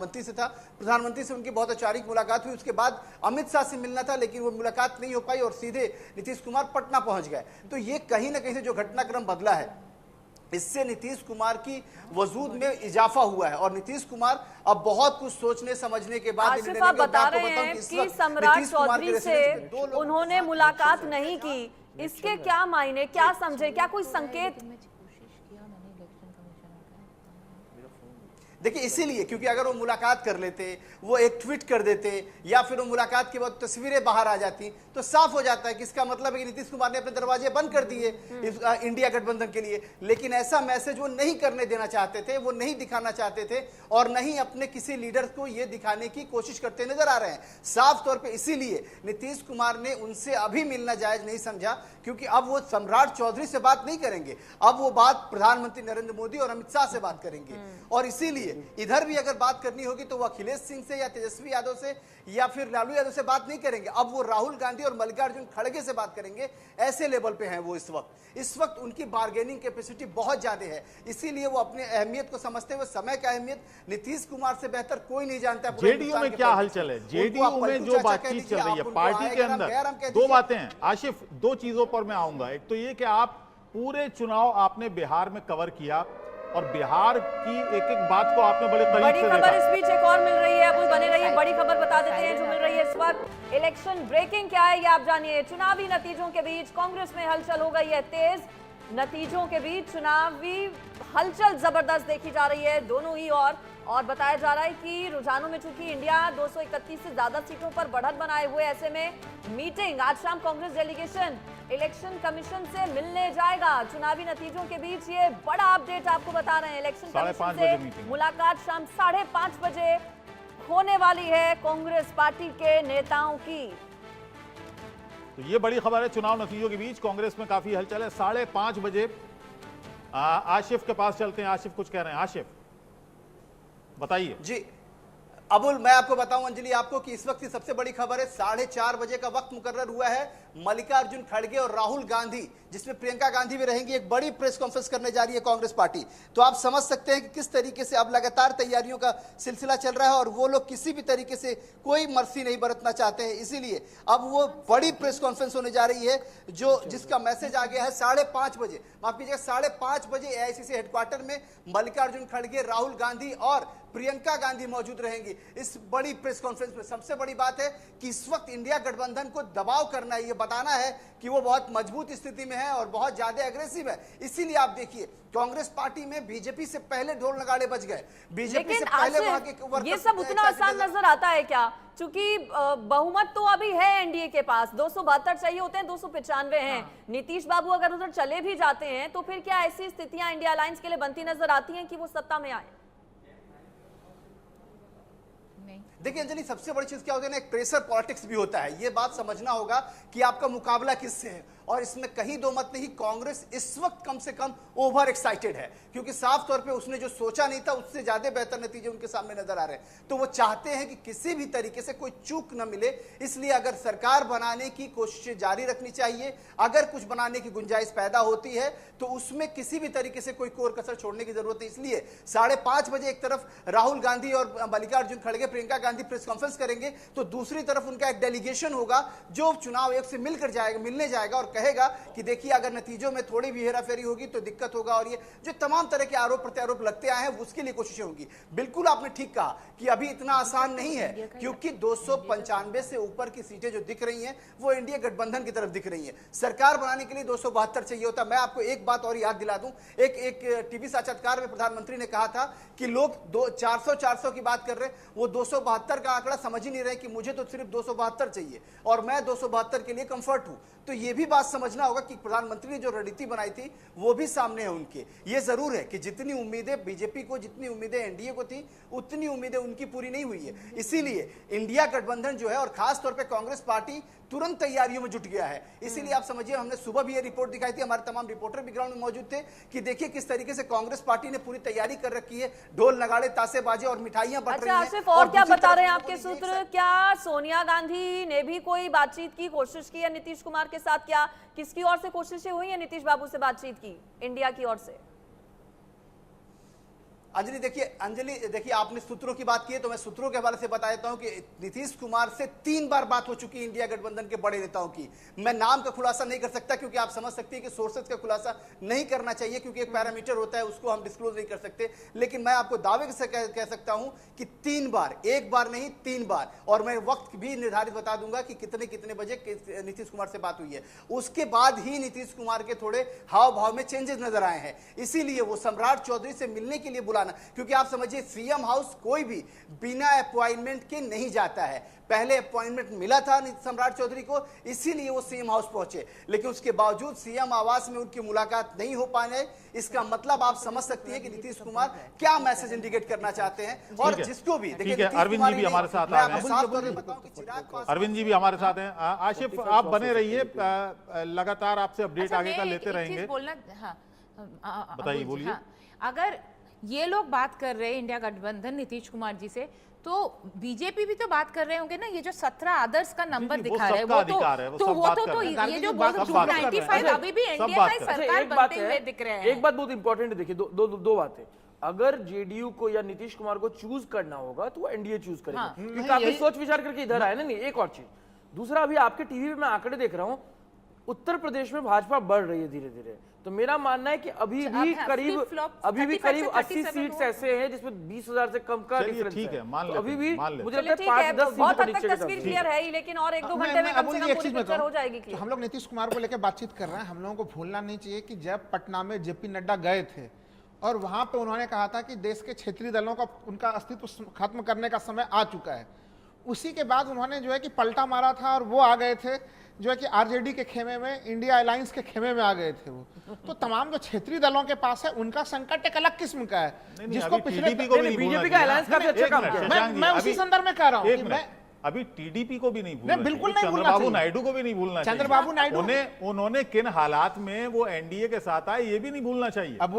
मंत्री से था, प्रधानमंत्री से उनकी बहुत औपचारिक मुलाकात हुई। उसके बाद अमित शाह से मिलना था, लेकिन वो मुलाकात नहीं हो पाई और सीधे नीतीश कुमार पटना पहुंच गए। तो ये कहीं ना कहीं से जो घटनाक्रम बदला है, इससे नीतीश कुमार की वजूद में इजाफा हुआ है और नीतीश कुमार अब बहुत कुछ सोचने समझने के बाद आसिफ, आप बता रहे हैं कि सम्राट चौधरी से उन्होंने मुलाकात नहीं की, इसके क्या मायने, क्या समझे, क्या कोई संकेत? देखिए, इसीलिए क्योंकि अगर वो मुलाकात कर लेते, वो एक ट्वीट कर देते या फिर वो मुलाकात के बाद तस्वीरें बाहर आ जाती, तो साफ हो जाता है कि इसका मतलब है कि नीतीश कुमार ने अपने दरवाजे बंद कर दिए इंडिया गठबंधन के लिए। लेकिन ऐसा मैसेज वो नहीं करने देना चाहते थे, वो नहीं दिखाना चाहते थे और नहीं अपने किसी लीडर को ये दिखाने की कोशिश करते नजर आ रहे हैं साफ तौर पर। इसीलिए नीतीश कुमार ने उनसे अभी मिलना जायज नहीं समझा, क्योंकि अब वो सम्राट चौधरी से बात नहीं करेंगे, अब वो बात प्रधानमंत्री नरेंद्र मोदी और अमित शाह से बात करेंगे। और इसीलिए इधर भी अगर बात करनी होगी तो वो अखिलेश सिंह से या तेजस्वी यादव से या फिर लालू यादव से बात नहीं करेंगे, अब वो राहुल गांधी और मल्लिकार्जुन खड़गे से बात करेंगे। ऐसे लेवल पे हैं वो इस वक्त उनकी बार्गेनिंग कैपेसिटी बहुत ज्यादा है। इसीलिए वो अपने अहमियत को समझते हुए समय का अहमियत नीतीश कुमार से बेहतर कोई नहीं जानता। जेडीयू में क्या हलचल है? जेडीयू में जो बातचीत चल रही है पार्टी के अंदर, दो बातें हैं आशिफ, दो चीजों पर मैं आऊंगा। एक तो ये कि आप पूरे चुनाव आपने बिहार में कवर किया और बिहार की एक एक बात को आपने बड़े करीब बड़ी से खबर देखा। इस बीच एक और मिल रही है, अबुल बने रहिए, बड़ी खबर बता देते हैं जो मिल रही है इस वक्त। इलेक्शन ब्रेकिंग क्या है ये आप जानिए। चुनावी नतीजों के बीच कांग्रेस में हलचल हो गई है तेज। नतीजों के बीच चुनावी हलचल जबरदस्त देखी जा रही है दोनों ही और बताया जा रहा है कि रुझानों में चूंकि इंडिया 231 से ज्यादा सीटों पर बढ़त बनाए हुए, ऐसे में मीटिंग आज शाम कांग्रेस डेलीगेशन इलेक्शन कमीशन से मिलने जाएगा। चुनावी नतीजों के बीच ये बड़ा अपडेट आपको बता रहे हैं, इलेक्शन कमीशन से मुलाकात शाम 5:30 बजे होने वाली है कांग्रेस पार्टी के नेताओं की। तो ये बड़ी खबर है, चुनाव नतीजों के बीच कांग्रेस में काफी हलचल है। 5:30 बजे आशिफ के पास चलते हैं। आशिफ कुछ कह रहे हैं, आशिफ बताइए। जी अबुल, मैं आपको बताऊं अंजलि आपको कि इस वक्त की सबसे बड़ी खबर है, 4:30 बजे का वक्त मुकर्रर हुआ है। मल्लिकार्जुन खड़गे और राहुल गांधी, जिसमें प्रियंका गांधी भी रहेंगी, एक बड़ी प्रेस कॉन्फ्रेंस करने जा रही है कांग्रेस पार्टी। तो आप समझ सकते हैं कि किस तरीके से अब लगातार तैयारियों का सिलसिला चल रहा है और वो लोग किसी भी तरीके से कोई मर्सी नहीं बरतना चाहते हैं। इसीलिए अब वो बड़ी प्रेस कॉन्फ्रेंस होने जा रही है जिसका मैसेज आ गया है 5:30 बजे, माफ कीजिएगा 5:30 बजे एआईसीसी हेडक्वार्टर में मल्लिकार्जुन खड़गे, राहुल गांधी और प्रियंका गांधी मौजूद रहेंगी इस बड़ी प्रेस कॉन्फ्रेंस में। सबसे बड़ी बात है कि इस वक्त इंडिया गठबंधन को दबाव करना है, ये बताना है कि वो बहुत मजबूत स्थिति में है और बहुत ज्यादा एग्रेसिव है। इसीलिए आप देखिए कांग्रेस पार्टी में बीजेपी से पहले ढोल नगाड़े बज गए, बीजेपी से पहले वहां के ये सब उतना आसान नजर आता है क्या? क्योंकि बहुमत तो अभी है एनडीए के पास, 272 चाहिए होते हैं, 295 हैं। नीतीश बाबू अगर उधर चले भी जाते हैं तो फिर क्या ऐसी स्थितियां इंडिया अलायंस के लिए बनती नजर आती हैं कि वो सत्ता में आए? देखिए अंजलि, सबसे बड़ी चीज क्या होती है ना, एक प्रेशर पॉलिटिक्स भी होता है। ये बात समझना होगा कि आपका मुकाबला किससे है और इसमें कहीं दो मत नहीं, कांग्रेस इस वक्त कम से कम ओवर एक्साइटेड है, क्योंकि साफ तौर पे उसने जो सोचा नहीं था उससे ज्यादा बेहतर नतीजे उनके सामने नजर आ रहे हैं। तो वो चाहते हैं कि किसी भी तरीके से कोई चूक न मिले, इसलिए अगर सरकार बनाने की कोशिशें जारी रखनी चाहिए। अगर कुछ बनाने की गुंजाइश पैदा होती है तो उसमें किसी भी तरीके से कोई कोर कसर छोड़ने की जरूरत है। इसलिए 5:30 बजे एक तरफ राहुल गांधी और मल्लिकार्जुन खड़गे, प्रियंका गांधी प्रेस कॉन्फ्रेंस करेंगे, तो दूसरी तरफ उनका एक डेलीगेशन होगा जो चुनाव आयोग से मिलने जाएगा और कहेगा कि देखिए अगर नतीजों में थोड़ी भी हेराफेरी होगी तो दिक्कत होगा। और ये जो तमाम तरह के आरोप प्रत्यारोप लगते आए हैं उसके लिए कोशिशें होंगी। बिल्कुल आपने ठीक कहा कि अभी इतना आसान नहीं है, क्योंकि 295 से ऊपर की सीटें जो दिख रही हैं वो इंडिया गठबंधन की तरफ दिख रही हैं। सरकार बनाने के लिए 272 चाहिए होता। मैं आपको एक बात और याद दिला दूं, एक टीवी साक्षात्कार में प्रधानमंत्री ने कहा था कि लोग 400 की बात कर रहे हैं, वो 272 का आंकड़ा समझ ही नहीं रहे कि मुझे तो सिर्फ 272 चाहिए और मैं 272 के लिए कंफर्ट हूं। तो ये भी बात समझना होगा कि प्रधानमंत्री ने जो रणनीति बनाई थी वो भी सामने है उनके। ये जरूर है कि जितनी उम्मीदें बीजेपी को, जितनी उम्मीदें एनडीए को थी, उतनी उम्मीदें उनकी पूरी नहीं हुई है। इसीलिए इंडिया गठबंधन जो है और खास तौर पे कांग्रेस पार्टी तुरंत तैयारियों में जुट गया है। इसीलिए आप समझिए, हमने सुबह भी ये रिपोर्ट दिखाई थी, हमारे तमाम रिपोर्टर भी ग्राउंड में मौजूद थे कि देखिए किस तरीके से कांग्रेस पार्टी ने पूरी तैयारी कर रखी है, ढोल नगाड़े तासे बाजे और मिठाइयां बट रही हैं। आसिफ, और क्या बता रहे हैं आपके सूत्र, क्या सोनिया गांधी ने भी कोई बातचीत की कोशिश की है नीतीश कुमार के साथ? क्या किसकी ओर से कोशिशें हुई है नीतीश बाबू से बातचीत की इंडिया की ओर से? अंजलि देखिए आपने सूत्रों की बात की है, तो मैं सूत्रों के हवाले से बता देता हूं कि नीतीश कुमार से 3 बार बात हो चुकी है इंडिया गठबंधन के बड़े नेताओं की। मैं नाम का खुलासा नहीं कर सकता क्योंकि आप समझ सकते हैं कि सोर्सेज का खुलासा नहीं करना चाहिए, क्योंकि एक पैरामीटर होता है, उसको हम डिस्क्लोज नहीं कर सकते। लेकिन मैं आपको दावे से कह सकता हूं कि 3 बार, एक बार नहीं 3 बार, और मैं वक्त भी निर्धारित बता दूंगा कि कितने कितने बजे नीतीश कुमार से बात हुई है। उसके बाद ही नीतीश कुमार के थोड़े हाव भाव में चेंजेस नजर आए हैं, इसीलिए वो सम्राट चौधरी से मिलने के लिए बुलाना, क्योंकि आप समझिए सीएम हाउस कोई भी बिना अपॉइंटमेंट के नहीं जाता है। पहले अपॉइंटमेंट मिला था सम्राट चौधरी को, इसीलिए वो सीएम हाउस पहुंचे, लेकिन उसके बावजूद सीएम आवास में उनकी मुलाकात नहीं हो पाने, इसका मतलब आप समझ सकती हैं कि नीतीश कुमार क्या मैसेज इंडिकेट करना चाहते हैं। और जिसको भी देखिए, अरविंद जी भी हमारे साथ आ रहे हैं, अरविंद जी भी हमारे साथ हैं। आशिफ, आप बने रहिए, लगातार आपसे अपडेट आगे का लेते रहेंगे। बताइए, बोलिए। अगर ये लोग बात कर रहे हैं इंडिया गठबंधन नीतीश कुमार जी से, तो बीजेपी भी तो बात कर रहे होंगे ना। ये जो 17 आदर्श का नंबर दिखा रहे हैं, वो तो ये जो 295 अभी भी एनडीए का सरकार बनते हुए दिख रहे हैं। एक बात बहुत इंपॉर्टेंट है, देखिए दो बातें। अगर जेडीयू को या नीतीश कुमार को चूज करना होगा तो वो एनडीए चूज करेगा। काफी सोच विचार करके इधर आए ना। नहीं, एक और चीज, दूसरा, अभी आपके टीवी पे मैं आंकड़े देख रहा हूं, उत्तर प्रदेश में भाजपा बढ़ रही है धीरे धीरे। तो मेरा मानना है कि अभी भी करीब 80 सीट्स ऐसे हैं जिसमें 20,000 से कम का डिफरेंस है। ठीक है, मान लेते अभी भी मुझे चलिए, लगता है 5-10 बहुत सीटों हद के तक तस्वीर क्लियर है ही, लेकिन और 1-2 घंटे में कम से कम पूरी पिक्चर हो जाएगी क्लियर। हम लोग नीतीश कुमार को लेकर बातचीत कर रहे हैं। हम लोगों को भूलना नहीं चाहिए कि जब पटना में जेपी नड्डा गए थे और वहां पे उन्होंने कहा था कि देश के क्षेत्रीय दलों का उनका अस्तित्व खत्म करने का समय आ चुका है। उसी के बाद उन्होंने जो है कि पलटा मारा था और वो आ गए थे जो है कि आरजेडी के खेमे में, इंडिया अलायंस के खेमे में आ गए थे वो। तो तमाम जो क्षेत्रीय दलों के पास है, उनका संकट एक अलग किस्म का है, जिसको पिछले बीजेपी का अलायंस काफी अच्छा काम किया। मैं उसी संदर्भ में कह रहा हूँ कि मैं अभी टीडीपी को भी नहीं भूलना, बिल्कुल नहीं भूलना चंद्रबाबू नायडू को भी नहीं भूलना, चंद्रबाबू नायडू उन्होंने किन हालात में वो एनडीए के साथ आए ये भी नहीं भूलना चाहिए।